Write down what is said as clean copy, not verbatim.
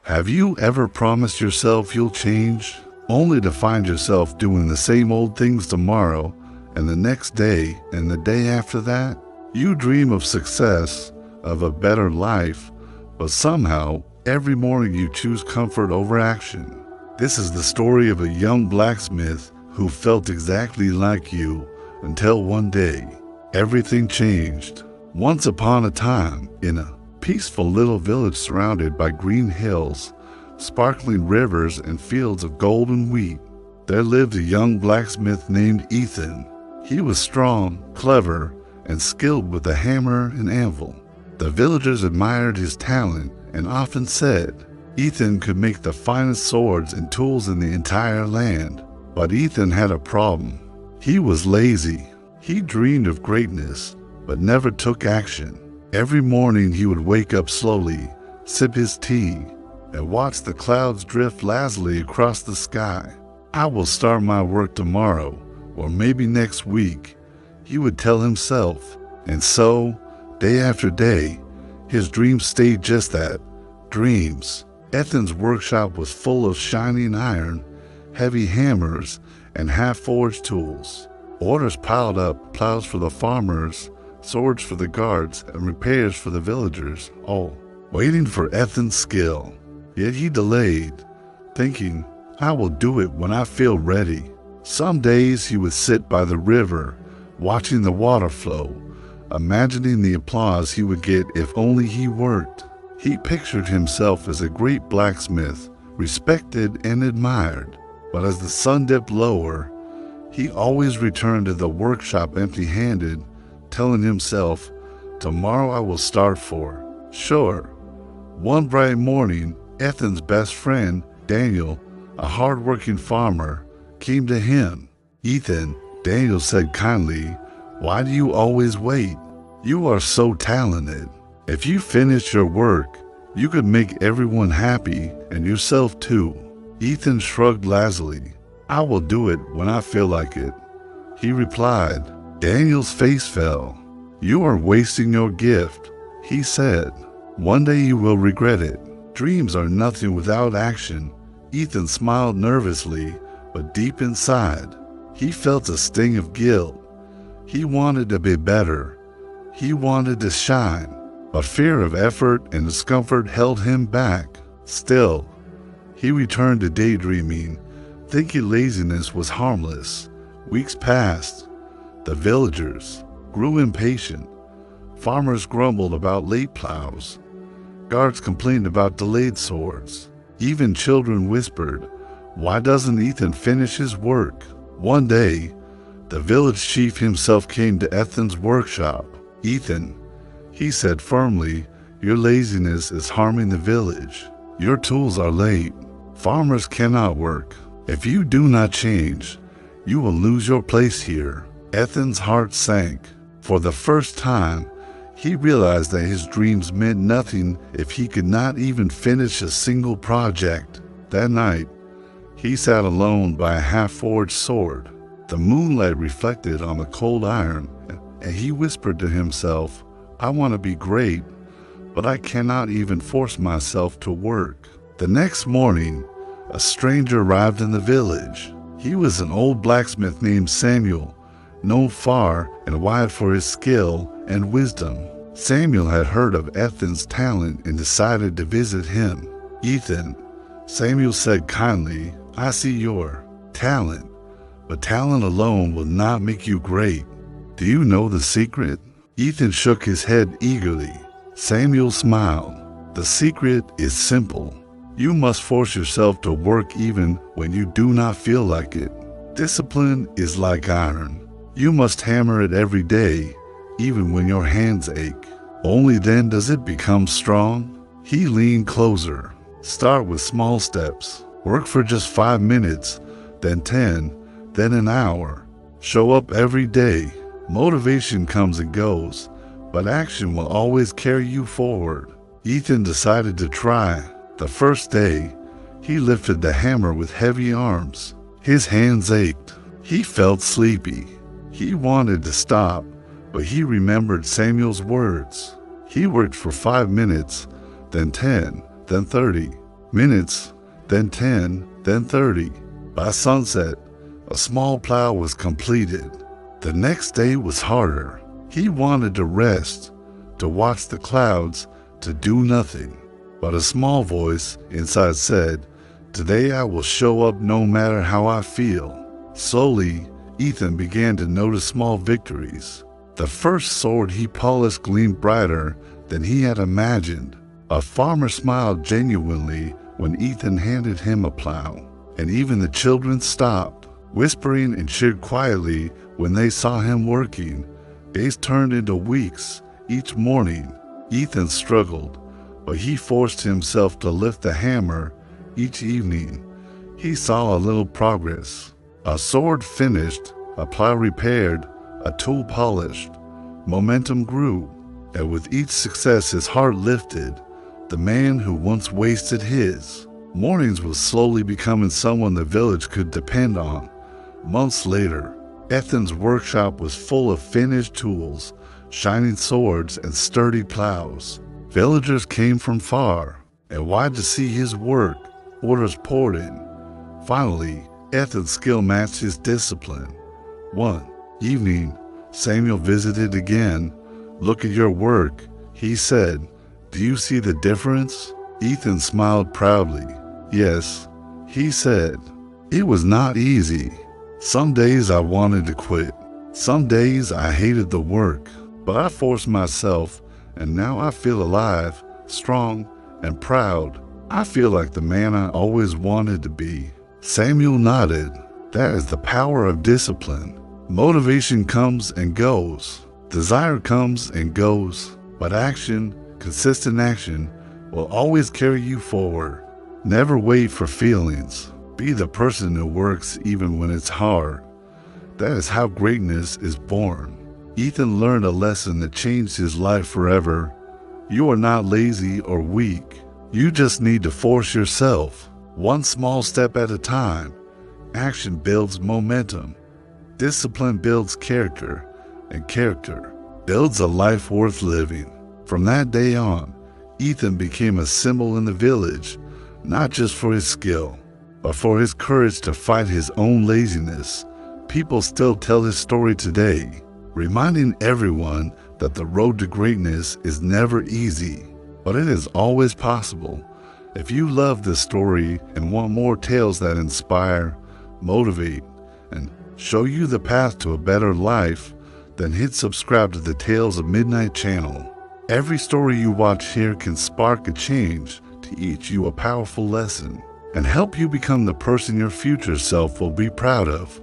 Have you ever promised yourself you'll change, only to find yourself doing the same old things tomorrow and the next day and the day after that? You dream of success, of a better life, but somehow every morning you choose comfort over action. This is the story of a young blacksmith who felt exactly like you until one day, everything changed. Once upon a time, in a peaceful little village surrounded by green hills, sparkling rivers, and fields of golden wheat, there lived a young blacksmith named Ethan. He was strong, clever, and skilled with a hammer and anvil. The villagers admired his talent and often said Ethan could make the finest swords and tools in the entire land. But Ethan had a problem. He was lazy. He dreamed of greatness, but never took action. Every morning he would wake up slowly, sip his tea, and watch the clouds drift lazily across the sky. "I will start my work tomorrow, or maybe next week," he would tell himself. And so, day after day, his dreams stayed just that, dreams. Ethan's workshop was full of shining iron, heavy hammers, and half-forged tools. Orders piled up, plows for the farmers, swords for the guards, and repairs for the villagers, all waiting for Ethan's skill. Yet he delayed, thinking, "I will do it when I feel ready." Some days he would sit by the river, watching the water flow, imagining the applause he would get if only he worked. He pictured himself as a great blacksmith, respected and admired. But as the sun dipped lower, he always returned to the workshop empty-handed, telling himself, "Tomorrow I will start for sure." One bright morning, Ethan's best friend, Daniel, a hard-working farmer, came to him. "Ethan," Daniel said kindly, "why do you always wait? You are so talented. If you finish your work, you could make everyone happy and yourself too." Ethan shrugged lazily. "I will do it when I feel like it," he replied. Daniel's face fell. "You are wasting your gift," he said. "One day you will regret it. Dreams are nothing without action." Ethan smiled nervously, but deep inside, he felt a sting of guilt. He wanted to be better. He wanted to shine, but fear of effort and discomfort held him back. Still, he returned to daydreaming, thinking laziness was harmless. Weeks passed. The villagers grew impatient. Farmers grumbled about late plows. Guards complained about delayed swords. Even children whispered, "Why doesn't Ethan finish his work?" One day, the village chief himself came to Ethan's workshop. "Ethan," he said firmly, "your laziness is harming the village. Your tools are late. Farmers cannot work. If you do not change, you will lose your place here." Ethan's heart sank. For the first time, he realized that his dreams meant nothing if he could not even finish a single project. That night, he sat alone by a half-forged sword. The moonlight reflected on the cold iron, and he whispered to himself, "I want to be great, but I cannot even force myself to work." The next morning, a stranger arrived in the village. He was an old blacksmith named Samuel, known far and wide for his skill and wisdom. Samuel had heard of Ethan's talent and decided to visit him. "Ethan," Samuel said kindly, "I see your talent, but talent alone will not make you great. Do you know the secret?" Ethan shook his head eagerly. Samuel smiled. "The secret is simple. You must force yourself to work even when you do not feel like it. Discipline is like iron. You must hammer it every day, even when your hands ache. Only then does it become strong." He leaned closer. "Start with small steps. Work for just 5 minutes, then 10, then an hour. Show up every day. Motivation comes and goes, but action will always carry you forward." Ethan decided to try. The first day, he lifted the hammer with heavy arms. His hands ached. He felt sleepy. He wanted to stop, but he remembered Samuel's words. He worked for 5 minutes, then 10, then 30. Minutes, then 10, then 30. By sunset, a small plow was completed. The next day was harder. He wanted to rest, to watch the clouds, to do nothing. But a small voice inside said, "Today I will show up no matter how I feel." Slowly, Ethan began to notice small victories. The first sword he polished gleamed brighter than he had imagined. A farmer smiled genuinely when Ethan handed him a plow, and even the children stopped, whispering and cheered quietly when they saw him working. Days turned into weeks. Each morning, Ethan struggled, but he forced himself to lift the hammer. Each evening, he saw a little progress. A sword finished, a plow repaired, a tool polished. Momentum grew, and with each success his heart lifted. The man who once wasted his mornings was slowly becoming someone the village could depend on. Months later, Ethan's workshop was full of finished tools, shining swords, and sturdy plows. Villagers came from far and wide to see his work. Orders poured in. Finally, Ethan's skill matched his discipline. One evening, Samuel visited again. "Look at your work," he said. "Do you see the difference?" Ethan smiled proudly. "Yes," he said. "It was not easy. Some days I wanted to quit. Some days I hated the work, but I forced myself, and now I feel alive, strong, and proud. I feel like the man I always wanted to be." Samuel nodded. That is the power of discipline. Motivation comes and goes. Desire comes and goes. But action, consistent action, will always carry you forward. Never wait for feelings. Be the person who works even when it's hard. That is how greatness is born. Ethan learned a lesson that changed his life forever. You are not lazy or weak. You just need to force yourself, one small step at a time. Action builds momentum. Discipline builds character, and character builds a life worth living. From that day on, Ethan became a symbol in the village, not just for his skill, but for his courage to fight his own laziness. People still tell his story today, reminding everyone that the road to greatness is never easy, but it is always possible. If you love this story and want more tales that inspire, motivate, and show you the path to a better life, then hit subscribe to the Tales of Midnight channel. Every story you watch here can spark a change to teach you a powerful lesson and help you become the person your future self will be proud of.